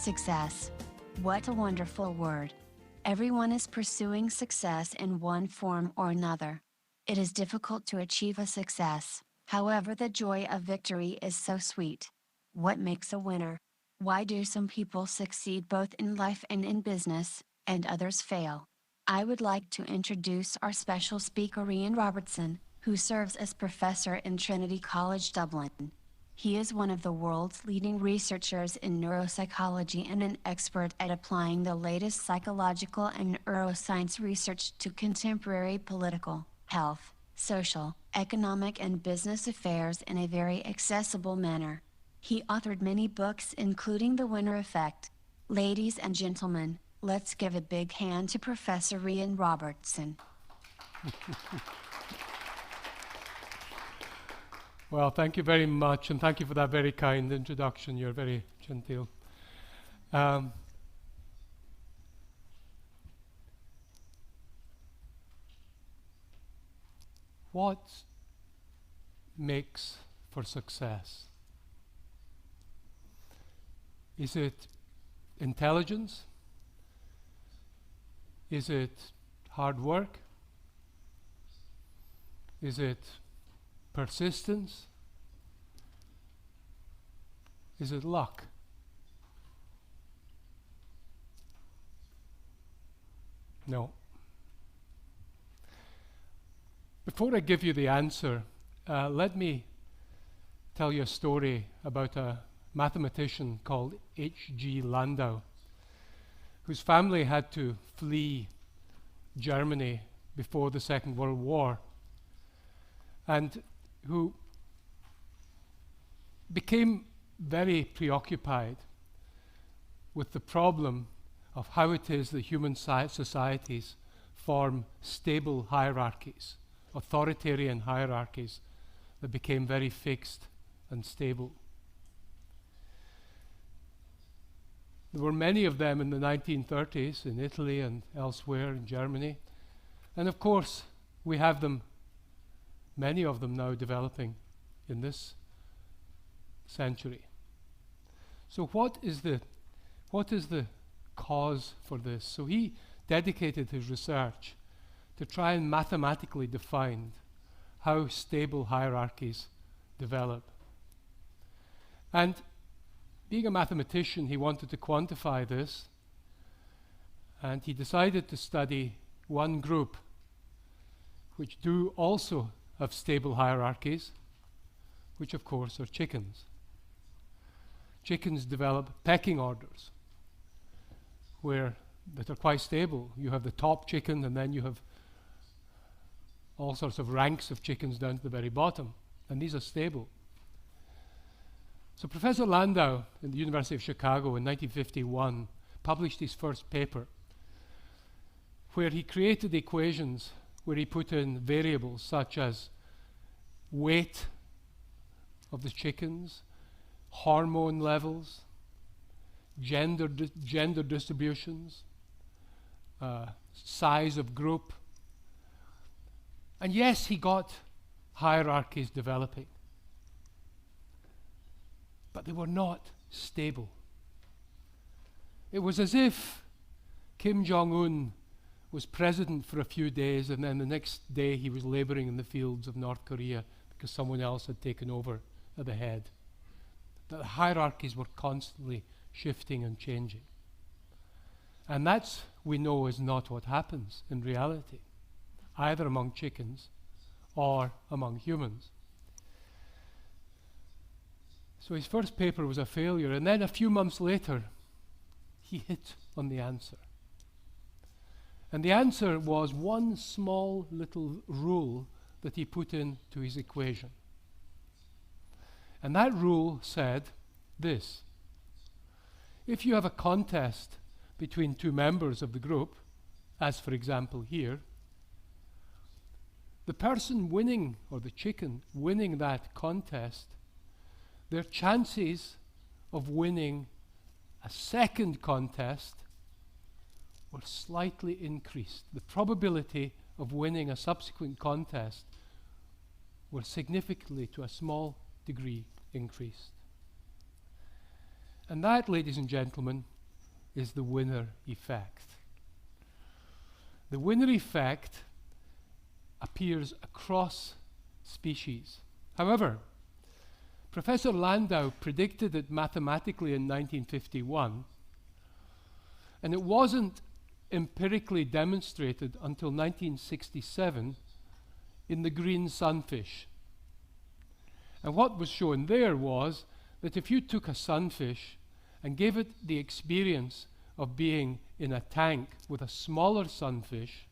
Success. What a wonderful word. Everyone is pursuing success in one form or another. It is difficult to achieve a success, however, the joy of victory is so sweet. What makes a winner? Why do some people succeed both in life and in business, and others fail? I would like to introduce our special speaker Ian Robertson, who serves as professor in Trinity College Dublin. He is one of the world's leading researchers in neuropsychology and an expert at applying the latest psychological and neuroscience research to contemporary political, health, social, economic and business affairs in a very accessible manner. He authored many books including The Winner Effect. Ladies and gentlemen, let's give a big hand to Professor Ian Robertson. Well, thank you very much, and thank you for that very kind introduction. You're very genteel. What makes for success? Is it intelligence? Is it hard work? Is it persistence? Is it luck? No. Before I give you the answer, let me tell you a story about a mathematician called H.G. Landau, whose family had to flee Germany before the Second World War, and who became very preoccupied with the problem of how it is that human societies form stable hierarchies, authoritarian hierarchies that became very fixed and stable. There were many of them in the 1930s in Italy and elsewhere in Germany, and of course we have them, many of them now developing in this century. So what is the cause for this? So he dedicated his research to try and mathematically define how stable hierarchies develop. And being a mathematician, he wanted to quantify this, and he decided to study one group which do also have stable hierarchies, which of course are chickens. Chickens develop pecking orders that are quite stable. You have the top chicken, and then you have all sorts of ranks of chickens down to the very bottom, and these are stable. So Professor Landau in the University of Chicago in 1951 published his first paper where he created equations where he put in variables such as weight of the chickens, hormone levels, gender distributions, size of group. And yes, he got hierarchies developing, but they were not stable. It was as if Kim Jong-un was president for a few days, and then the next day he was laboring in the fields of North Korea because someone else had taken over at the head. The hierarchies were constantly shifting and changing. And that's, we know, is not what happens in reality, either among chickens or among humans. So his first paper was a failure, and then a few months later, he hit on the answer. And the answer was one small little rule that he put into his equation. And that rule said this: if you have a contest between two members of the group, as for example here, the person winning, or the chicken winning that contest, their chances of winning a second contest were slightly increased. The probability of winning a subsequent contest were significantly, to a small degree, increased. And that, ladies and gentlemen, is the winner effect. The winner effect appears across species. However, Professor Landau predicted it mathematically in 1951, and it wasn't empirically demonstrated until 1967 in the green sunfish. And what was shown there was that if you took a sunfish and gave it the experience of being in a tank with a smaller sunfish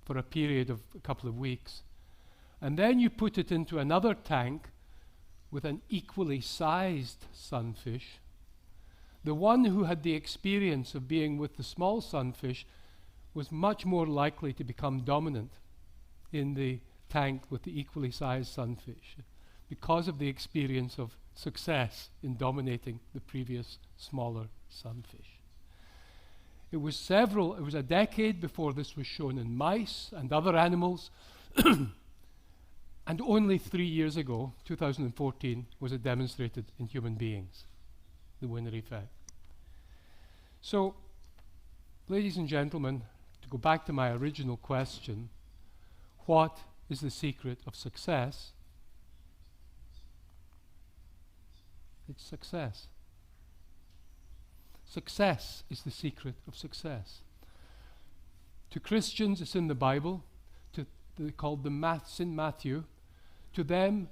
for a period of a couple of weeks, and then you put it into another tank with an equally sized sunfish, the one who had the experience of being with the small sunfish was much more likely to become dominant in the tank with the equally sized sunfish because of the experience of success in dominating the previous smaller sunfish. It was a decade before this was shown in mice and other animals, and only 3 years ago, 2014, was it demonstrated in human beings, the winner effect. So, ladies and gentlemen, to go back to my original question, what is the secret of success? It's success. Success is the secret of success. To Christians, it's in the Bible. They called the St. Matthew. To them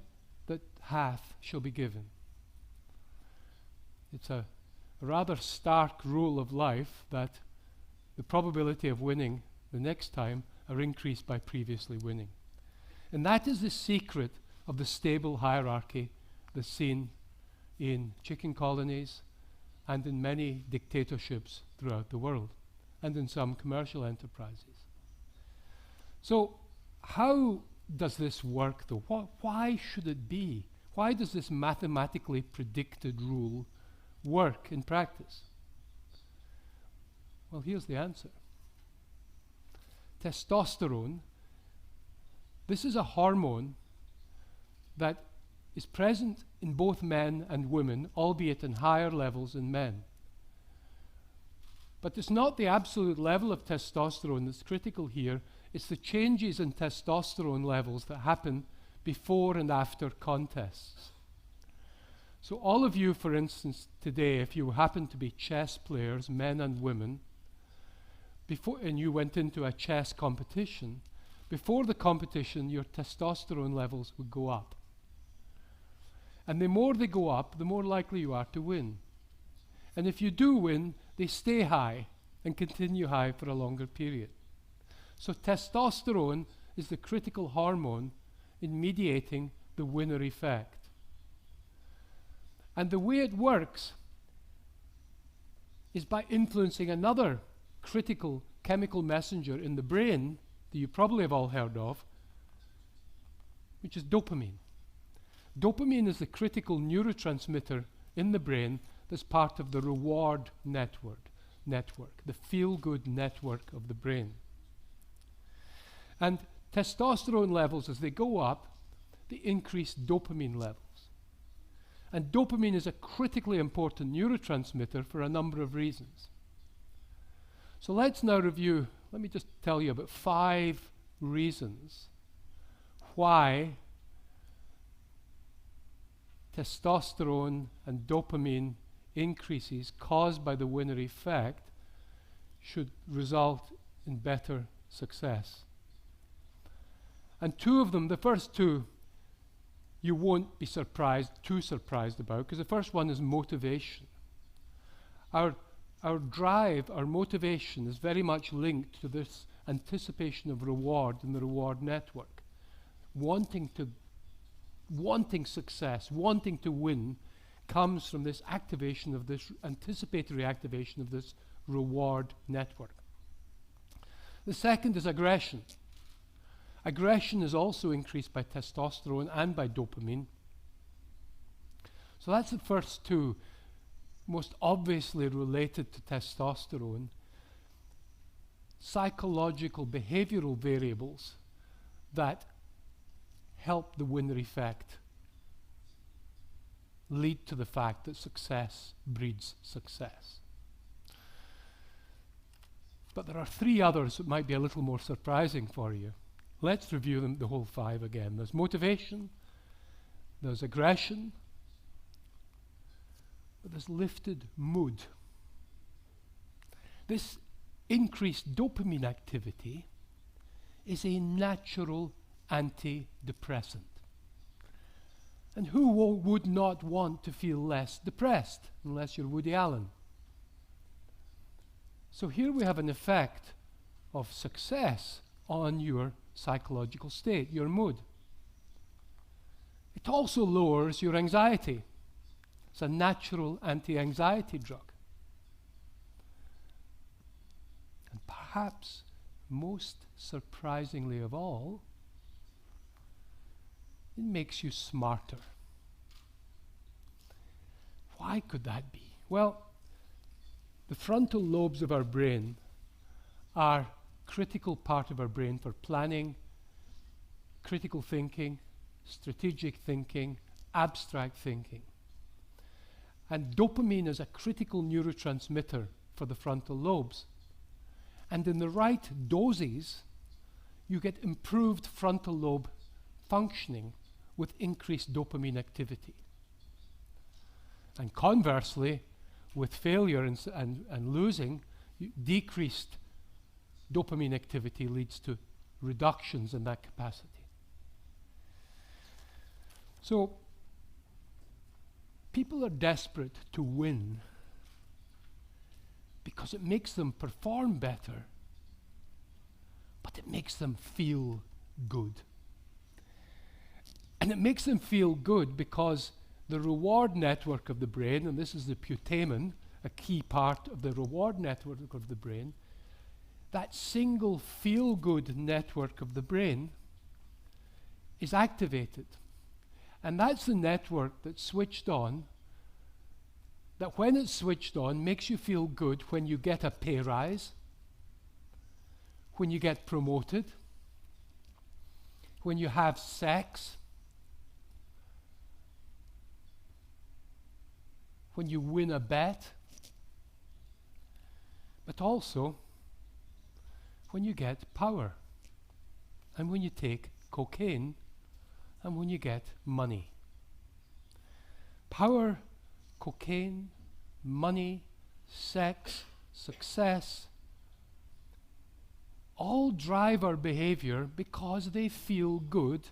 that hath shall be given. It's a rather stark rule of life that the probability of winning the next time are increased by previously winning. And that is the secret of the stable hierarchy that's seen in chicken colonies and in many dictatorships throughout the world and in some commercial enterprises. So how does this work though? Why should it be? Why does this mathematically predicted rule work in practice? Well, here's the answer. Testosterone, this is a hormone that is present in both men and women, albeit in higher levels in men. But it's not the absolute level of testosterone that's critical here, it's the changes in testosterone levels that happen before and after contests. So all of you, for instance, today, if you happen to be chess players, men and women, and you went into a chess competition, before the competition your testosterone levels would go up. And the more they go up, the more likely you are to win. And if you do win, they stay high and continue high for a longer period. So testosterone is the critical hormone in mediating the winner effect. And the way it works is by influencing another critical chemical messenger in the brain that you probably have all heard of, which is dopamine. Dopamine is the critical neurotransmitter in the brain that's part of the reward network, the feel-good network of the brain. And testosterone levels, as they go up, they increase dopamine levels. And dopamine is a critically important neurotransmitter for a number of reasons. So let's now review, let me just tell you about 5 reasons why testosterone and dopamine increases caused by the winner effect should result in better success. And 2 of them, the first 2, you won't be too surprised about, because the first one is motivation. Our drive, our motivation is very much linked to this anticipation of reward in the reward network. Wanting success, wanting to win, comes from this activation of this anticipatory activation of this reward network. The second is aggression. Aggression is also increased by testosterone and by dopamine. So that's the first 2, most obviously related to testosterone. Psychological, behavioral variables that help the winner effect lead to the fact that success breeds success. But there are 3 others that might be a little more surprising for you. Let's review them, the whole 5 again. There's motivation, there's aggression, but there's lifted mood. This increased dopamine activity is a natural antidepressant. And who would not want to feel less depressed, unless you're Woody Allen? So here we have an effect of success on your psychological state, your mood. It also lowers your anxiety. It's a natural anti-anxiety drug. And perhaps most surprisingly of all, it makes you smarter. Why could that be? Well, the frontal lobes of our brain are a critical part of our brain for planning, critical thinking, strategic thinking, abstract thinking. And dopamine is a critical neurotransmitter for the frontal lobes. And in the right doses, you get improved frontal lobe functioning with increased dopamine activity. And conversely, with failure and losing, decreased dopamine activity leads to reductions in that capacity. So, people are desperate to win because it makes them perform better, but it makes them feel good. And it makes them feel good because the reward network of the brain, and this is the putamen, a key part of the reward network of the brain, that single feel-good network of the brain is activated. And that's the network that's switched on, that when it's switched on makes you feel good when you get a pay rise, when you get promoted, when you have sex, when you win a bet, but also when you get power, and when you take cocaine, and when you get money. Power, cocaine, money, sex, success, all drive our behavior because they feel good,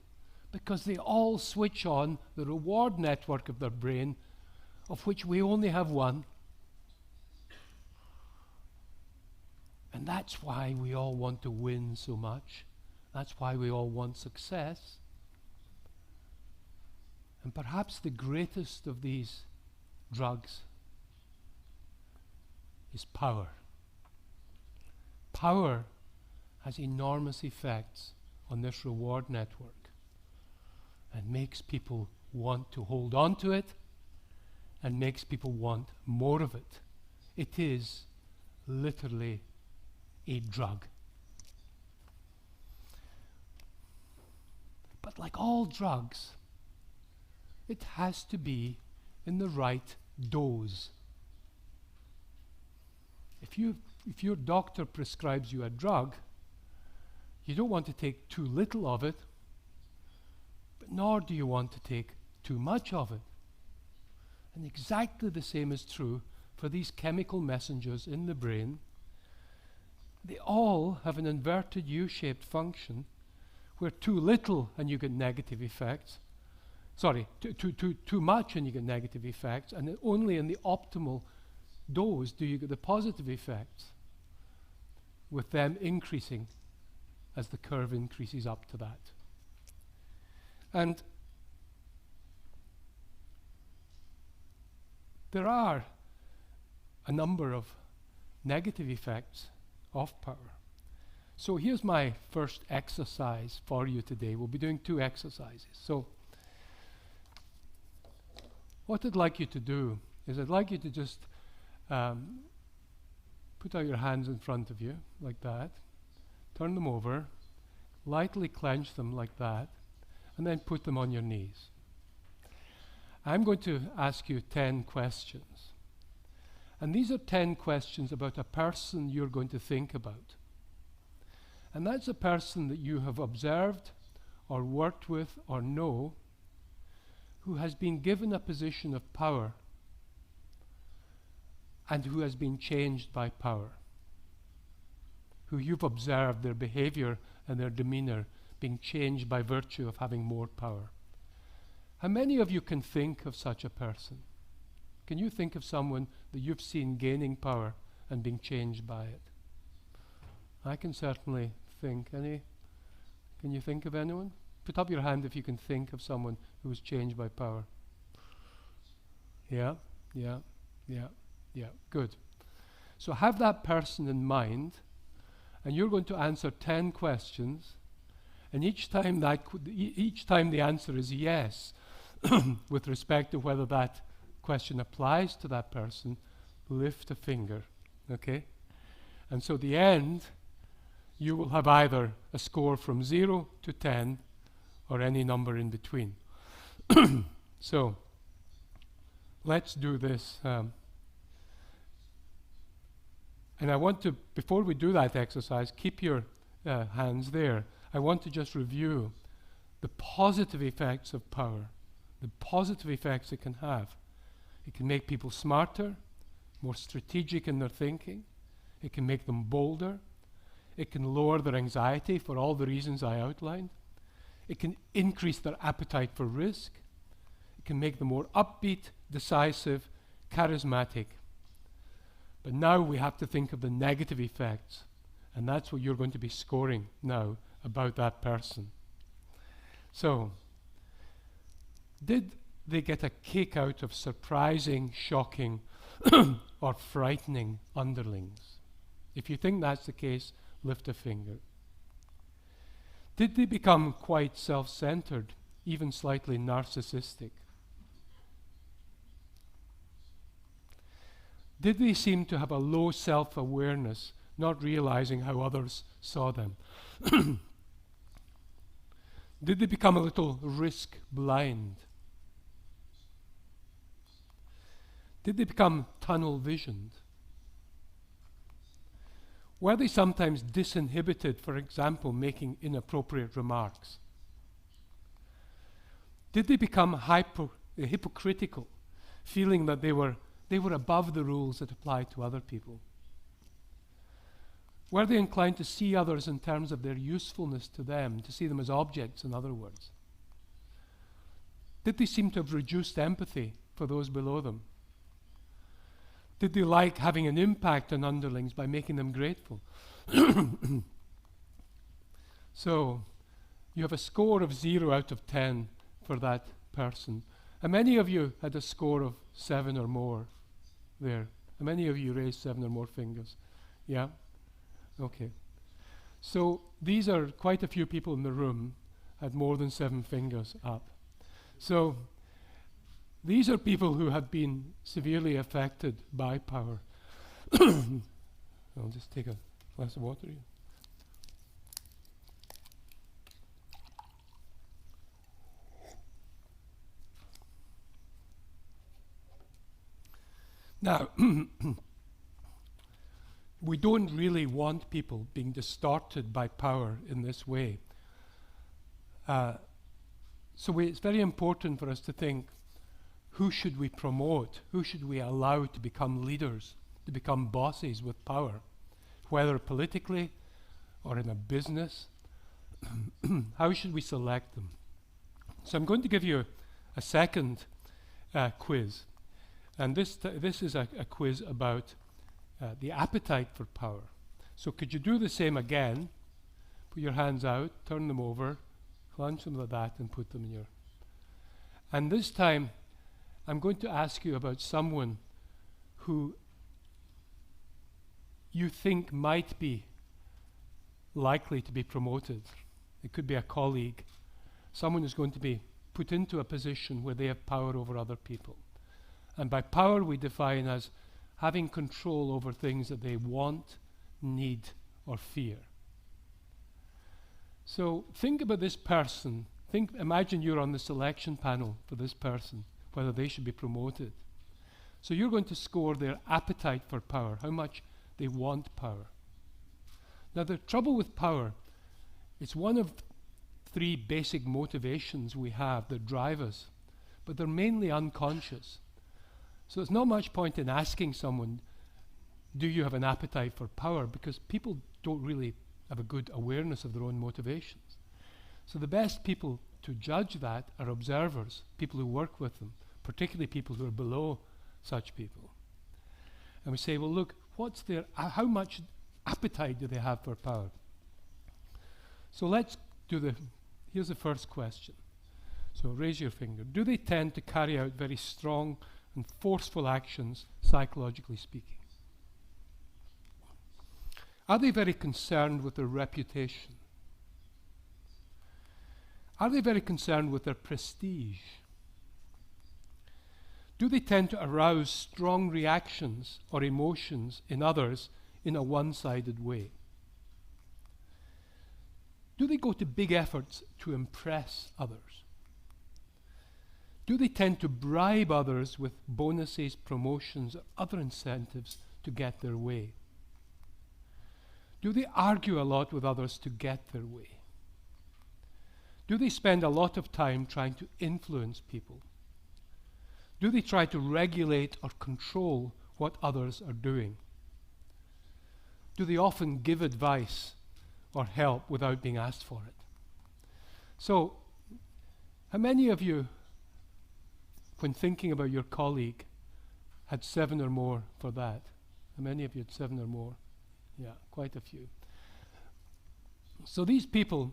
because they all switch on the reward network of their brain, of which we only have one. And that's why we all want to win so much. That's why we all want success. And perhaps the greatest of these drugs is power. Power has enormous effects on this reward network and makes people want to hold on to it and makes people want more of it. It is literally a drug. But like all drugs, it has to be in the right dose. If your doctor prescribes you a drug, you don't want to take too little of it, but nor do you want to take too much of it. And exactly the same is true for these chemical messengers in the brain. They all have an inverted U-shaped function where too little and you get negative effects. Sorry, too much and you get negative effects, and only in the optimal dose do you get the positive effects, with them increasing as the curve increases up to that. And there are a number of negative effects of power. So here's my first exercise for you today. We'll be doing 2 exercises. So what I'd like you to do is I'd like you to just put out your hands in front of you like that, turn them over, lightly clench them like that, and then put them on your knees. I'm going to ask you 10 questions. And these are 10 questions about a person you're going to think about. And that's a person that you have observed or worked with or know who has been given a position of power and who has been changed by power. Who you've observed their behavior and their demeanor being changed by virtue of having more power. How many of you can think of such a person? Can you think of someone that you've seen gaining power and being changed by it? I can certainly think. Can you think of anyone? Put up your hand if you can think of someone who was changed by power. Yeah. Good. So have that person in mind, and you're going to answer 10 questions, and each time the answer is yes, with respect to whether that question applies to that person, lift a finger, okay? And so at the end, you will have either a score from 0 to 10 or any number in between. So let's do this. And I want to, before we do that exercise, keep your hands there. I want to just review the positive effects of power, the positive effects it can have. It can make people smarter, more strategic in their thinking. It can make them bolder. It can lower their anxiety for all the reasons I outlined. It can increase their appetite for risk. It can make them more upbeat, decisive, charismatic. But now we have to think of the negative effects, and that's what you're going to be scoring now about that person. So, did they get a kick out of surprising, shocking, or frightening underlings? If you think that's the case, lift a finger. Did they become quite self-centered, even slightly narcissistic? Did they seem to have a low self-awareness, not realizing how others saw them? Did they become a little risk-blind? Did they become tunnel-visioned? Were they sometimes disinhibited, for example, making inappropriate remarks? Did they become hypocritical, feeling that they were above the rules that apply to other people? Were they inclined to see others in terms of their usefulness to them, to see them as objects, in other words? Did they seem to have reduced empathy for those below them? Did they like having an impact on underlings by making them grateful? So, you have a score of 0 out of 10 for that person. How many of you had a score of 7 or more there? How many of you raised 7 or more fingers? Yeah? Okay. So, these are quite a few people in the room had more than 7 fingers up. So, these are people who have been severely affected by power. I'll just take a glass of water here. Now, we don't really want people being distorted by power in this way. So it's very important for us to think, who should we promote? Who should we allow to become leaders, to become bosses with power, whether politically or in a business? How should we select them? So I'm going to give you a second quiz. And this is a quiz about the appetite for power. So could you do the same again? Put your hands out, turn them over, plunge them like that, and put them in your... And this time, I'm going to ask you about someone who you think might be likely to be promoted. It could be a colleague, someone who's going to be put into a position where they have power over other people. And by power we define as having control over things that they want, need, or fear. So think about this person. Imagine you're on the selection panel for this person. whether they should be promoted. So you're going to score their appetite for power, how much they want power. Now the trouble with power, it's one of three basic motivations we have that drive us, but they're mainly unconscious. So there's not much point in asking someone, do you have an appetite for power? Because people don't really have a good awareness of their own motivations. So the best people to judge that are observers, people who work with them, particularly people who are below such people. And we say, well, look, what's their, how much appetite do they have for power? So let's do here's the first question. So raise your finger. Do they tend to carry out very strong and forceful actions, psychologically speaking? Are they very concerned with their reputation? Are they very concerned with their prestige? Do they tend to arouse strong reactions or emotions in others in a one-sided way? Do they go to big efforts to impress others? Do they tend to bribe others with bonuses, promotions, or other incentives to get their way? Do they argue a lot with others to get their way? Do they spend a lot of time trying to influence people? Do they try to regulate or control what others are doing? Do they often give advice or help without being asked for it? So, how many of you, when thinking about your colleague, had 7 or more for that? How many of you had 7 or more? Yeah, quite a few. So these people,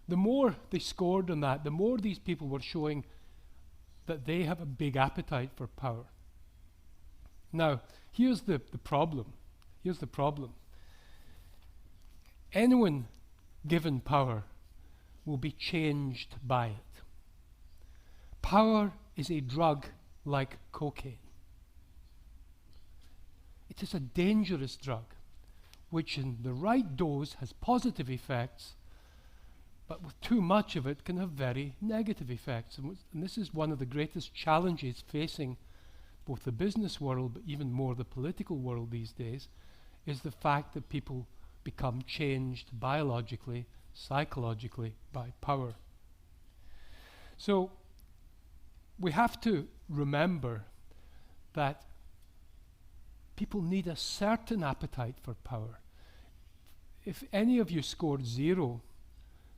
the more they scored on that, the more these people were showing that they have a big appetite for power. Now, here's the problem. Here's the problem. Anyone given power will be changed by it. Power is a drug like cocaine. It is a dangerous drug, which in the right dose has positive effects, but with too much of it can have very negative effects. And this is one of the greatest challenges facing both the business world, but even more the political world these days, is the fact that people become changed biologically, psychologically by power. So we have to remember that people need a certain appetite for power. If any of you scored 0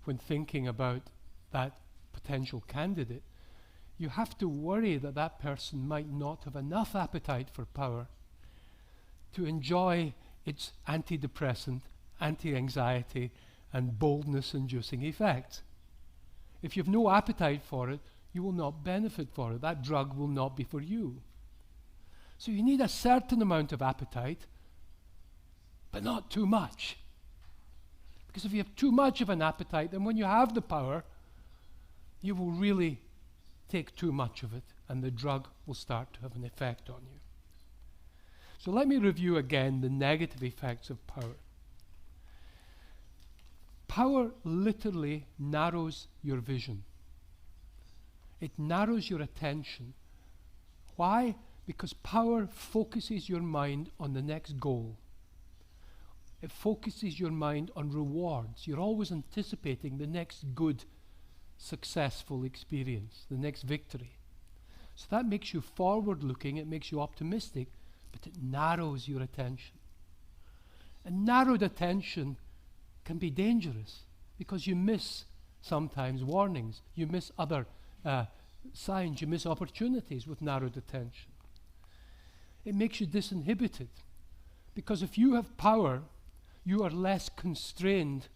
when thinking about that potential candidate, you have to worry that that person might not have enough appetite for power to enjoy its antidepressant, anti-anxiety, and boldness-inducing effects. If you have no appetite for it, you will not benefit for it. That drug will not be for you. So you need a certain amount of appetite, but not too much. Because if you have too much of an appetite, then when you have the power, you will really take too much of it, and the drug will start to have an effect on you. So let me review again the negative effects of power. Power literally narrows your vision. It narrows your attention. Why? Because power focuses your mind on the next goal. It focuses your mind on rewards. You're always anticipating the next good, successful experience, the next victory. So that makes you forward-looking, it makes you optimistic, but it narrows your attention. And narrowed attention can be dangerous because you miss sometimes warnings, you miss other signs, you miss opportunities with narrowed attention. It makes you disinhibited because if you have power, you are less constrained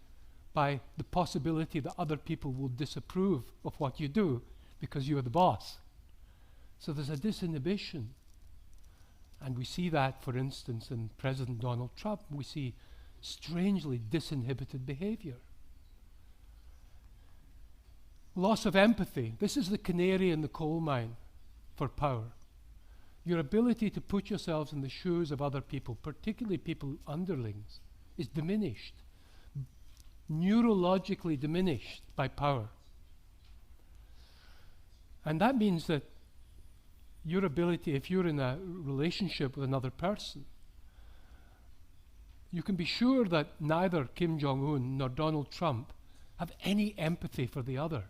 by the possibility that other people will disapprove of what you do because you're the boss. So there's a disinhibition. And we see that, for instance, in President Donald Trump. We see strangely disinhibited behavior. Loss of empathy. This is the canary in the coal mine for power. Your ability to put yourselves in the shoes of other people, particularly people underlings, is diminished, neurologically diminished by power. And that means that your ability, if you're in a relationship with another person, you can be sure that neither Kim Jong-un nor Donald Trump have any empathy for the other.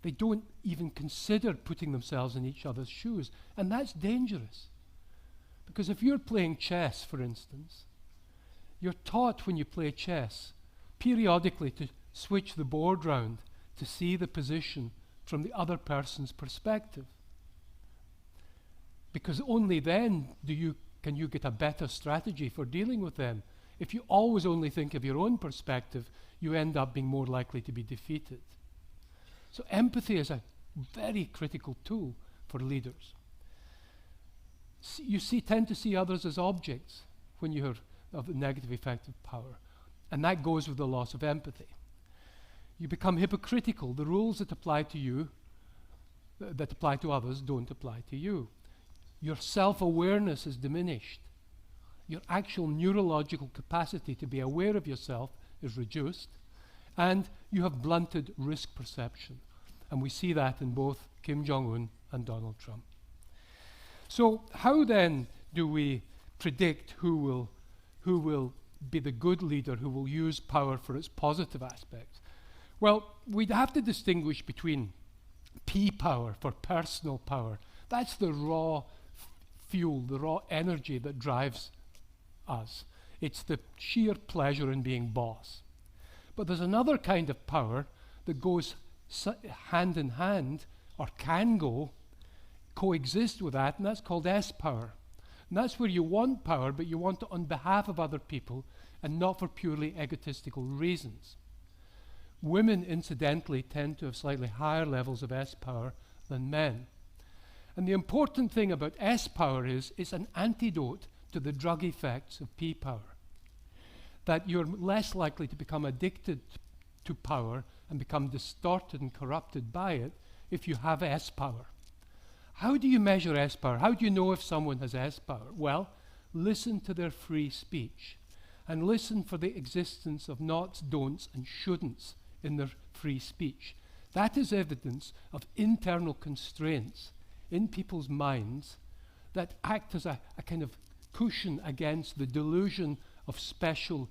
They don't even consider putting themselves in each other's shoes. And that's dangerous. Because if you're playing chess, for instance, you're taught when you play chess periodically to switch the board round to see the position from the other person's perspective. Because only then can you get a better strategy for dealing with them. If you always only think of your own perspective, you end up being more likely to be defeated. So empathy is a very critical tool for leaders. You tend to see others as objects when you hear of the negative effect of power. And that goes with the loss of empathy. You become hypocritical. The rules that apply to you, that apply to others, don't apply to you. Your self-awareness is diminished. Your actual neurological capacity to be aware of yourself is reduced. And you have blunted risk perception. And we see that in both Kim Jong-un and Donald Trump. So how then do we predict who will be the good leader, who will use power for its positive aspects? Well, we'd have to distinguish between P power, for personal power. That's the raw fuel, the raw energy that drives us. It's the sheer pleasure in being boss. But there's another kind of power that goes hand in hand, or can go, coexist with that, and that's called S power. And that's where you want power, but you want it on behalf of other people and not for purely egotistical reasons. Women, incidentally, tend to have slightly higher levels of S power than men. And the important thing about S power is it's an antidote to the drug effects of P power. That you're less likely to become addicted to power and become distorted and corrupted by it if you have S power. How do you measure S power? How do you know if someone has S power? Well, listen to their free speech and listen for the existence of nots, don'ts, and shouldn'ts in their free speech. That is evidence of internal constraints in people's minds that act as a kind of cushion against the delusion of special,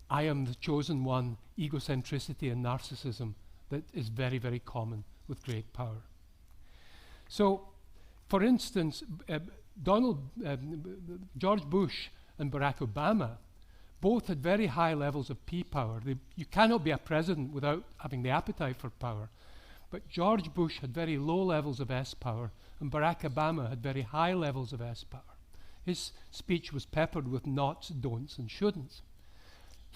I am the chosen one, egocentricity and narcissism that is very, very common with great power. So, for instance, George Bush and Barack Obama both had very high levels of P power. You cannot be a president without having the appetite for power. But George Bush had very low levels of S power, and Barack Obama had very high levels of S power. His speech was peppered with nots, don'ts, and shouldn'ts.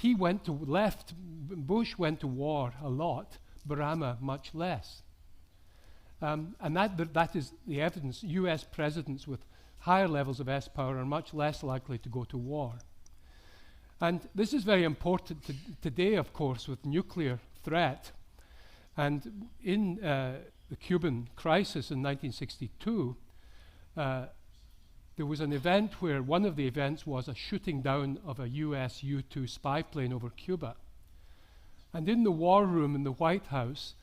Bush went to war a lot, Obama much less. And that is the evidence. US presidents with higher levels of S power are much less likely to go to war. And this is very important today, of course, with nuclear threat. And in the Cuban crisis in 1962, there was an event where one of the events was a shooting down of a US U-2 spy plane over Cuba. And in the war room in the White House,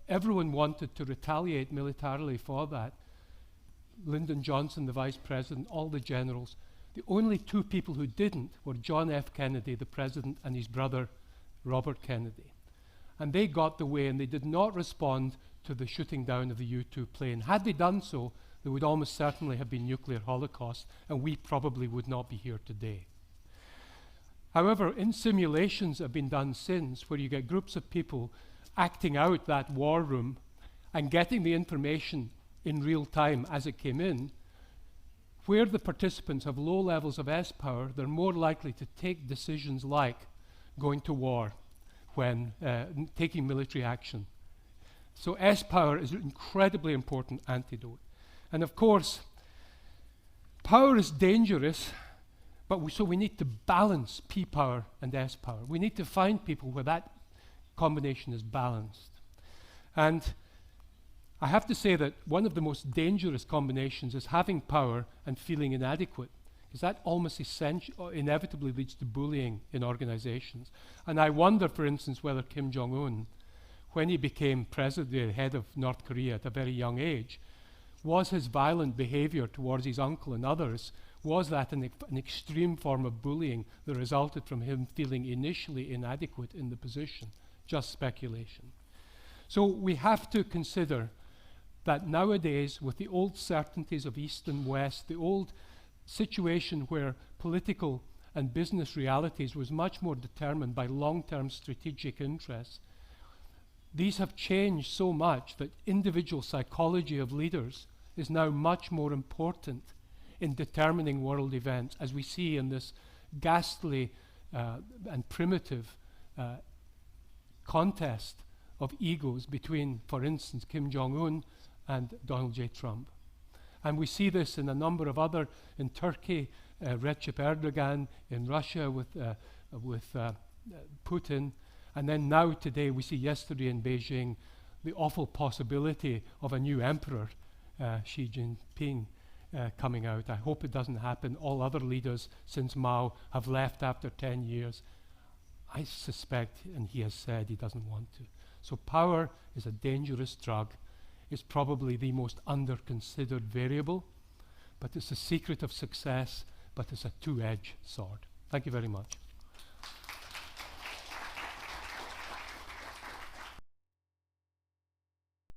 everyone wanted to retaliate militarily for that. Lyndon Johnson, the vice president, all the generals. The only two people who didn't were John F. Kennedy, the president, and his brother, Robert Kennedy. And they got the way, and they did not respond to the shooting down of the U-2 plane. Had they done so, there would almost certainly have been nuclear holocaust, and we probably would not be here today. However, in simulations that have been done since, where you get groups of people acting out that war room and getting the information in real time as it came in, where the participants have low levels of S power, they're more likely to take decisions like going to war when taking military action. So S power is an incredibly important antidote. And of course, power is dangerous, but so we need to balance P power and S power. We need to find people where that combination is balanced. And I have to say that one of the most dangerous combinations is having power and feeling inadequate, because that almost inevitably leads to bullying in organizations. And I wonder, for instance, whether Kim Jong-un when he became president, the head of North Korea at a very young age, was his violent behavior towards his uncle and others, was that an extreme form of bullying that resulted from him feeling initially inadequate in the position? Just speculation. So we have to consider that nowadays, with the old certainties of East and West, the old situation where political and business realities was much more determined by long-term strategic interests, these have changed so much that individual psychology of leaders is now much more important in determining world events, as we see in this ghastly and primitive contest of egos between, for instance, Kim Jong-un and Donald J. Trump. And we see this in a number of other, in Turkey, Recep Erdogan, in Russia with Putin, and then now today we see yesterday in Beijing the awful possibility of a new emperor, Xi Jinping, coming out. I hope it doesn't happen. All other leaders since Mao have left after 10 years. I suspect, and he has said he doesn't want to. So power is a dangerous drug. It's probably the most under-considered variable, but it's the secret of success, but it's a two-edged sword. Thank you very much.